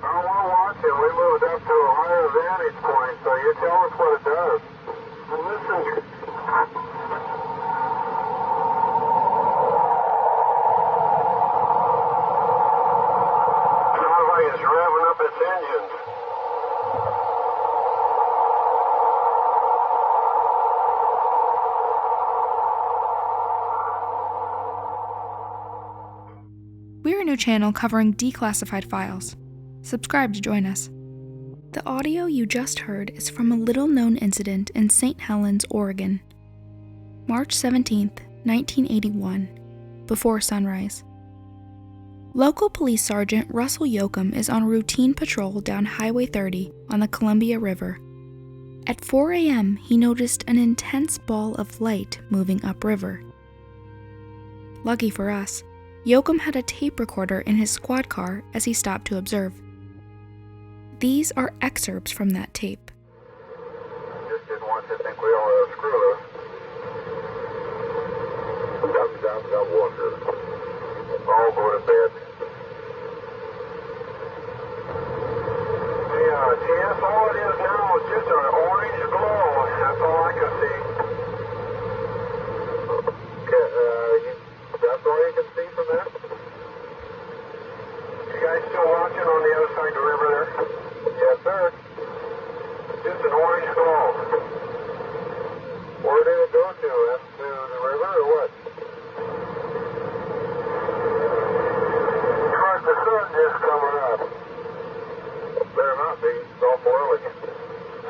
Oh, we're watching. We moved up to a higher vantage point, so you tell us what it does. And listen. Sounds like it's revving up its engines. We're a new channel covering declassified files. Subscribe to join us. The audio you just heard is from a little-known incident in St. Helens, Oregon. March 17th, 1981, before sunrise. Local police sergeant Russell Yoakum is on routine patrol down Highway 30 on the Columbia River. At 4 a.m., he noticed an intense ball of light moving upriver. Lucky for us, Yoakum had a tape recorder in his squad car as he stopped to observe. These are excerpts from that tape. Just didn't want you to think we all had a screw loose. Got water. All go to bed. Yeah, TS, all it is now is just an orange glow. That's all I can see. That's all you can see from that? You guys still watching on the other side of the river there? Yes, sir. Just an orange glow. Where did it go to? Up to the river or what? The sun is coming up. Better not be. It's awful early.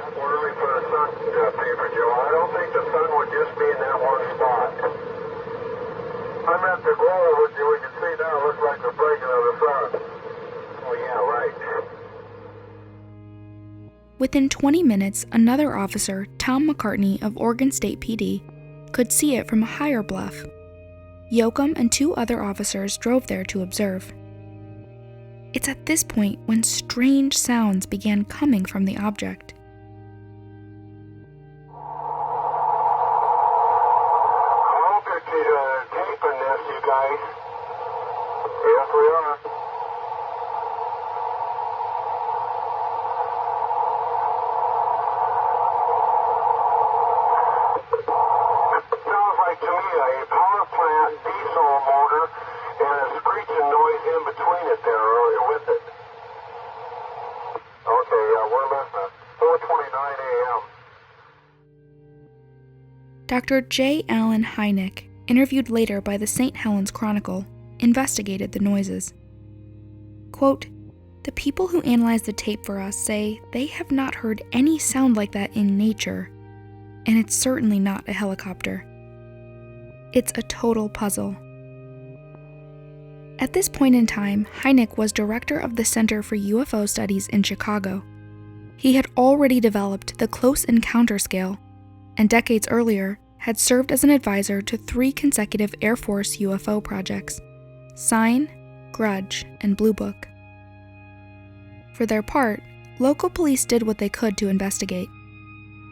Awful early for the sun paper, Joe. I don't think the sun would just be in that one spot. I meant the glow, which we can see now, looks like the breaking of the sun. Oh, yeah, right. Within 20 minutes, another officer, Tom McCartney of Oregon State PD, could see it from a higher bluff. Yoakum and 2 other officers drove there to observe. It's at this point when strange sounds began coming from the object. I'll get you taping this, you guys. Yes, we are. Sounds like to me a power plant diesel motor and a screeching noise in between it there, or with it. Okay, we're listening. 4:29 a.m. Dr. J. Allen Hynek, interviewed later by the St. Helens Chronicle, investigated the noises. Quote, "The people who analyzed the tape for us say they have not heard any sound like that in nature, and it's certainly not a helicopter. It's a total puzzle." At this point in time, Hynek was director of the Center for UFO Studies in Chicago. He had already developed the Close Encounter Scale, and decades earlier had served as an advisor to 3 consecutive Air Force UFO projects: Sign, Grudge, and Blue Book. For their part, local police did what they could to investigate.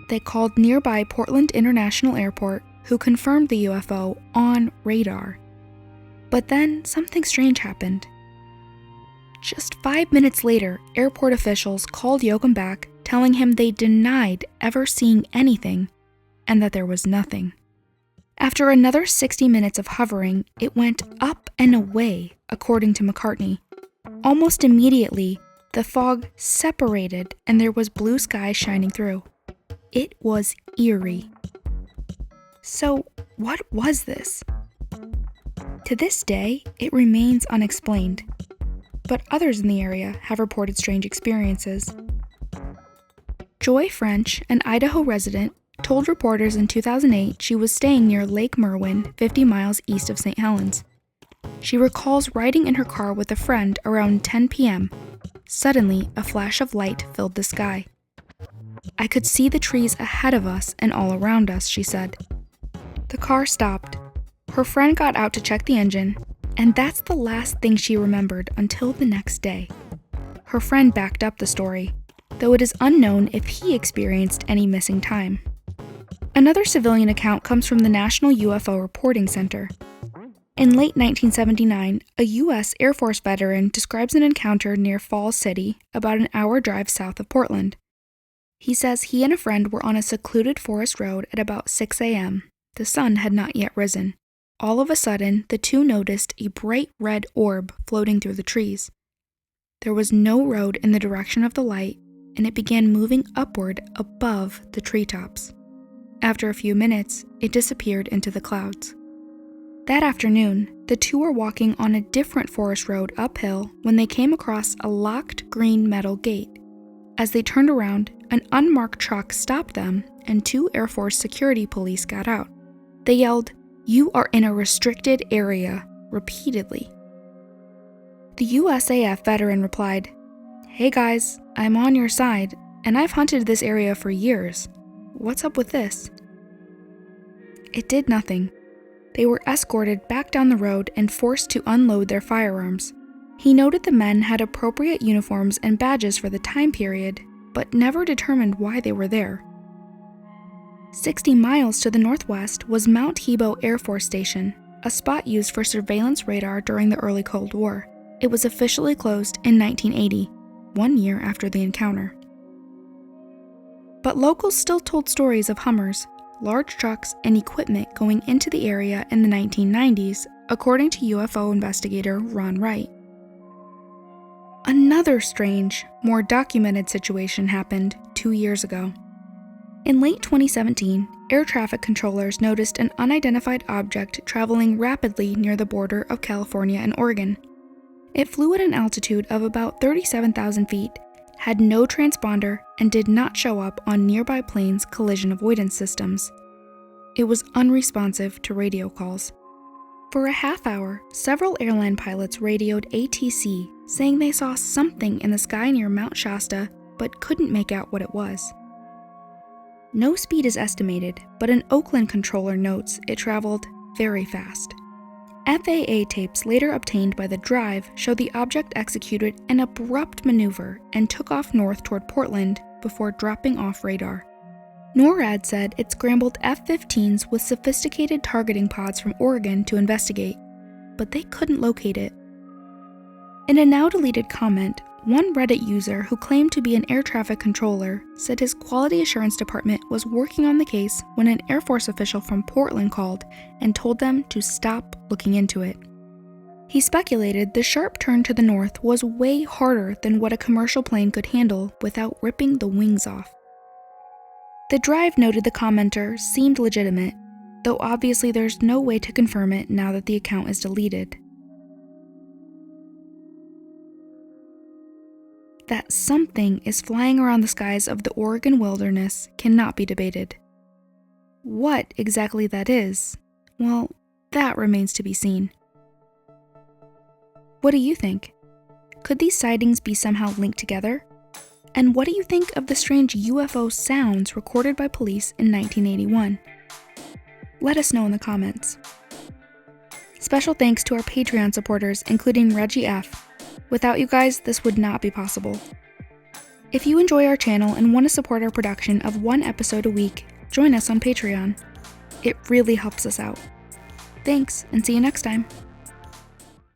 They called nearby Portland International Airport, who confirmed the UFO on radar. But then something strange happened. Just 5 minutes later, airport officials called Yoakum back, telling him they denied ever seeing anything and that there was nothing. After another 60 minutes of hovering, it went up and away, according to McCartney. Almost immediately, the fog separated and there was blue sky shining through. It was eerie. So, what was this? To this day, it remains unexplained, but others in the area have reported strange experiences. Joy French, an Idaho resident, told reporters in 2008 she was staying near Lake Merwin, 50 miles east of St. Helens. She recalls riding in her car with a friend around 10 p.m. Suddenly, a flash of light filled the sky. "I could see the trees ahead of us and all around us," she said. The car stopped. Her friend got out to check the engine, and that's the last thing she remembered until the next day. Her friend backed up the story, though it is unknown if he experienced any missing time. Another civilian account comes from the National UFO Reporting Center. In late 1979, a U.S. Air Force veteran describes an encounter near Falls City, about an hour drive south of Portland. He says he and a friend were on a secluded forest road at about 6 a.m. The sun had not yet risen. All of a sudden, the two noticed a bright red orb floating through the trees. There was no road in the direction of the light, and it began moving upward above the treetops. After a few minutes, it disappeared into the clouds. That afternoon, the two were walking on a different forest road uphill when they came across a locked green metal gate. As they turned around, an unmarked truck stopped them, and two Air Force security police got out. They yelled, "You are in a restricted area," repeatedly. The USAF veteran replied, "Hey guys, I'm on your side, and I've hunted this area for years. What's up with this?" It did nothing. They were escorted back down the road and forced to unload their firearms. He noted the men had appropriate uniforms and badges for the time period, but never determined why they were there. 60 miles to the northwest was Mount Hebo Air Force Station, a spot used for surveillance radar during the early Cold War. It was officially closed in 1980, 1 year after the encounter. But locals still told stories of Hummers, large trucks, and equipment going into the area in the 1990s, according to UFO investigator Ron Wright. Another strange, more documented situation happened 2 years ago. In late 2017, air traffic controllers noticed an unidentified object traveling rapidly near the border of California and Oregon. It flew at an altitude of about 37,000 feet, had no transponder, and did not show up on nearby planes' collision avoidance systems. It was unresponsive to radio calls. For a half hour, several airline pilots radioed ATC, saying they saw something in the sky near Mount Shasta, but couldn't make out what it was. No speed is estimated, but an Oakland controller notes it traveled very fast. FAA tapes later obtained by the Drive show the object executed an abrupt maneuver and took off north toward Portland before dropping off radar. NORAD said it scrambled F-15s with sophisticated targeting pods from Oregon to investigate, but they couldn't locate it. In a now-deleted comment, one Reddit user who claimed to be an air traffic controller said his quality assurance department was working on the case when an Air Force official from Portland called and told them to stop looking into it. He speculated the sharp turn to the north was way harder than what a commercial plane could handle without ripping the wings off. The Drive noted the commenter seemed legitimate, though obviously there's no way to confirm it now that the account is deleted. That something is flying around the skies of the Oregon wilderness cannot be debated. What exactly that is, well, that remains to be seen. What do you think? Could these sightings be somehow linked together? And what do you think of the strange UFO sounds recorded by police in 1981? Let us know in the comments. Special thanks to our Patreon supporters, including Reggie F. Without you guys, this would not be possible. If you enjoy our channel and want to support our production of 1 episode a week, join us on Patreon. It really helps us out. Thanks, and see you next time.